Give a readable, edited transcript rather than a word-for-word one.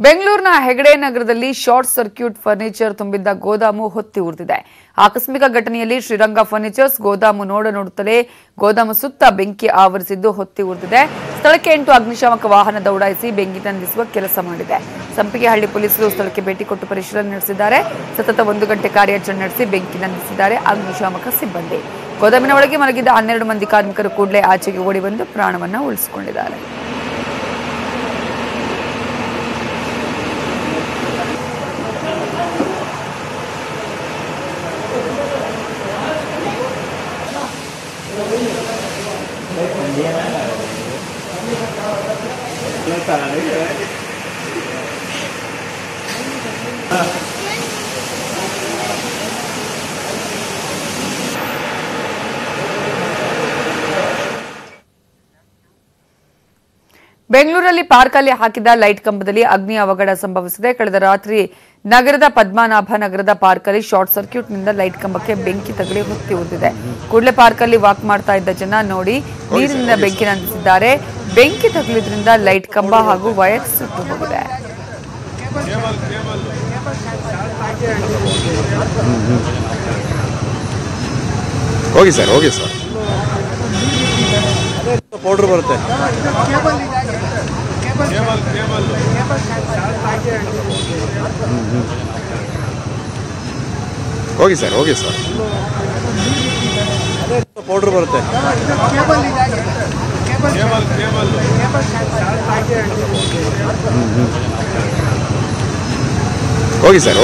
ಬೆಂಗಳೂರಿನ ಹೆಗಡೆ ನಗರದಲ್ಲಿ short circuit furniture ತುಂಬಿದ್ದ ಗೋದಾಮು ಹೊತ್ತಿ ಉರಿದಿದೆ. ಆಕಸ್ಮಿಕ ಘಟನೆಯಲ್ಲಿ ಶ್ರೀರಂಗ ಫರ್ನಿಚರ್ಸ್ ಗೋದಾಮು ನೋಡುತ್ತಲೇ ಗೋದಾಮು ಸುತ್ತ ಬೆಂಕಿ ಆವರಿಸಿದ್ದು ಹೊತ್ತಿ ಉರಿದಿದೆ. ಸ್ಥಳಕ್ಕೆ 8 ಅಗ್ನಿಶಾಮಕ ವಾಹನ ದೌಡಾಯಿಸಿ ಬೆಂಕಿ ನಂದಿಸುವ ಕೆಲಸ ಮಾಡಿದೆ. ಸಂಪಿಗೆಹಳ್ಳಿ ಪೊಲೀಸರು ಸ್ಥಳಕ್ಕೆ ಭೇಟಿ ಕೊಟ್ಟು ಪರಿಶೀಲನೆ ನಡೆಸಿದ್ದಾರೆ. ಸತತ 1 ಗಂಟೆ ಕಾರ್ಯಾಚರಣೆ ನಡೆಸಿ ಬೆಂಕಿ ನಂದಿಸಿದ್ದಾರೆ ಅಗ್ನಿಶಾಮಕ ಸಿಬ್ಬಂದಿ. ಗೋದಾಮಿನ ಒಳಗೆ ಮಲಗಿದ್ದ 12 ಮಂದಿ ಕಾರ್ಮಿಕರು ಕೂಡಲೇ ಆಚೆಗೆ ಓಡಿ ಬಂದು ಪ್ರಾಣವನ್ನು ಉಳಿಸಿಕೊಂಡಿದ್ದಾರೆ. ಬೆಂಗಳೂರಲ್ಲಿ ಪಾರ್ಕಲ್ಲಿ ಹಾಕಿದ ಲೈಟ್ ಕಂಬದಲ್ಲಿ ಅಗ್ನಿ ಅವಘಡ ಸಂಭವಿಸಿದೆ. ಕಳೆದ ರಾತ್ರಿ ನಗರದ ಪದ್ಮನಾಭ ನಗರದ ಪಾರ್ಕಲ್ಲಿ ಶಾರ್ಟ್ ಸರ್ಕ್ಯೂಟ್ನಿಂದ ಲೈಟ್ ಕಂಬಕ್ಕೆ ಬೆಂಕಿ ತಗುಲಿ ಹೊತ್ತಿ ಉರಿದಿದೆ. ಕೂಡಲೇ ಪಾರ್ಕಲ್ಲಿ ವಾಕ್ ಮಾಡ್ತಾ ಇದ್ದ ಜನ ನೋಡಿ ನೀರಿನಿಂದ ಬೆಂಕಿ ನಂದಿಸಿದ್ದಾರೆ. ಬೆಂಕಿ ತಗುಲಿದ್ರಿಂದ ಲೈಟ್ ಕಂಬ ಹಾಗೂ ವೈರ್ ಸುಟ್ಟು ಹೋಗಿದೆ. ಹೋಗಿ ಸರ್ ಪೌಡರ್ ಬರುತ್ತೆ. ಹೋಗಿ ಸರ್ ಪೌಡರ್ ಬರುತ್ತೆ. ಹೋಗಿ ಸರ್